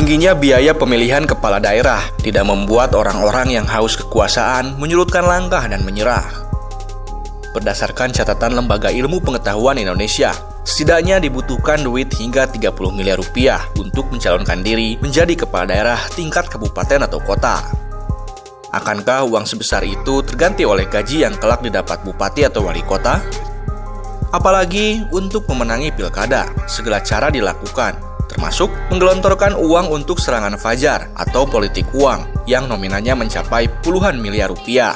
Tingginya biaya pemilihan kepala daerah tidak membuat orang-orang yang haus kekuasaan menyurutkan langkah dan menyerah. Berdasarkan catatan Lembaga Ilmu Pengetahuan Indonesia, setidaknya dibutuhkan duit hingga 30 miliar rupiah untuk mencalonkan diri menjadi kepala daerah tingkat kabupaten atau kota. Akankah uang sebesar itu terganti oleh gaji yang kelak didapat bupati atau wali kota? Apalagi untuk memenangi pilkada, segala cara dilakukan, termasuk menggelontorkan uang untuk serangan fajar atau politik uang yang nominalnya mencapai puluhan miliar rupiah.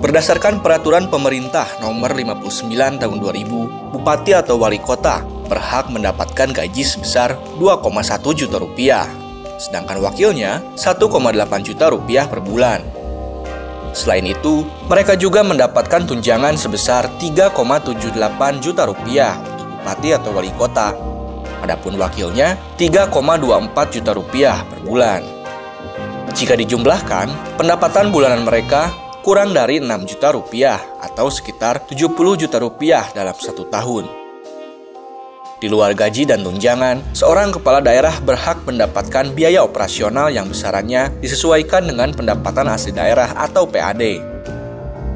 Berdasarkan peraturan pemerintah nomor 59 tahun 2000, bupati atau wali kota berhak mendapatkan gaji sebesar 2,1 juta rupiah, sedangkan wakilnya 1,8 juta rupiah per bulan. Selain itu, mereka juga mendapatkan tunjangan sebesar 3,78 juta rupiah untuk bupati atau wali kota. Adapun wakilnya 3,24 juta rupiah per bulan. Jika dijumlahkan, pendapatan bulanan mereka kurang dari 6 juta rupiah atau sekitar 70 juta rupiah dalam 1 tahun. Di luar gaji dan tunjangan, seorang kepala daerah berhak mendapatkan biaya operasional yang besarannya disesuaikan dengan pendapatan asli daerah atau PAD.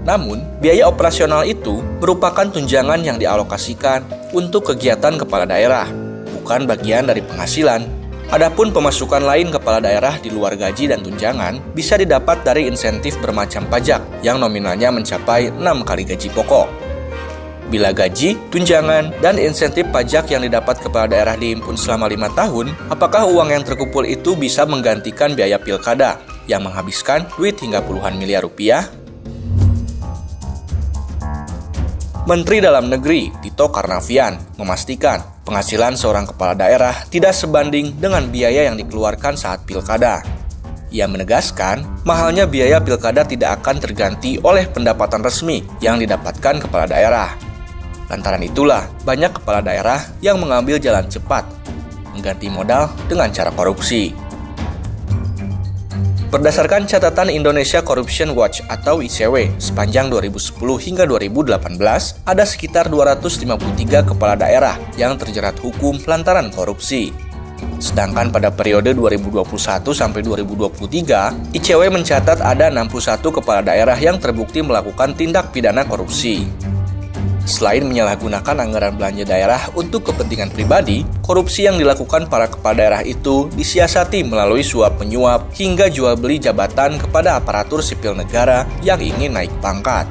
Namun, biaya operasional itu merupakan tunjangan yang dialokasikan untuk kegiatan kepala daerah, bukan bagian dari penghasilan. Adapun pemasukan lain kepala daerah di luar gaji dan tunjangan bisa didapat dari insentif bermacam pajak yang nominalnya mencapai 6 kali gaji pokok. Bila gaji, tunjangan, dan insentif pajak yang didapat kepala daerah dihimpun selama 5 tahun, apakah uang yang terkumpul itu bisa menggantikan biaya pilkada yang menghabiskan duit hingga puluhan miliar rupiah? Menteri Dalam Negeri Tito Karnavian memastikan penghasilan seorang kepala daerah tidak sebanding dengan biaya yang dikeluarkan saat pilkada. Ia menegaskan, mahalnya biaya pilkada tidak akan terganti oleh pendapatan resmi yang didapatkan kepala daerah. Lantaran itulah, banyak kepala daerah yang mengambil jalan cepat, mengganti modal dengan cara korupsi. Berdasarkan catatan Indonesia Corruption Watch atau ICW, sepanjang 2010 hingga 2018, ada sekitar 253 kepala daerah yang terjerat hukum lantaran korupsi. Sedangkan pada periode 2021 sampai 2023, ICW mencatat ada 61 kepala daerah yang terbukti melakukan tindak pidana korupsi. Selain menyalahgunakan anggaran belanja daerah untuk kepentingan pribadi, korupsi yang dilakukan para kepala daerah itu disiasati melalui suap menyuap hingga jual beli jabatan kepada aparatur sipil negara yang ingin naik pangkat.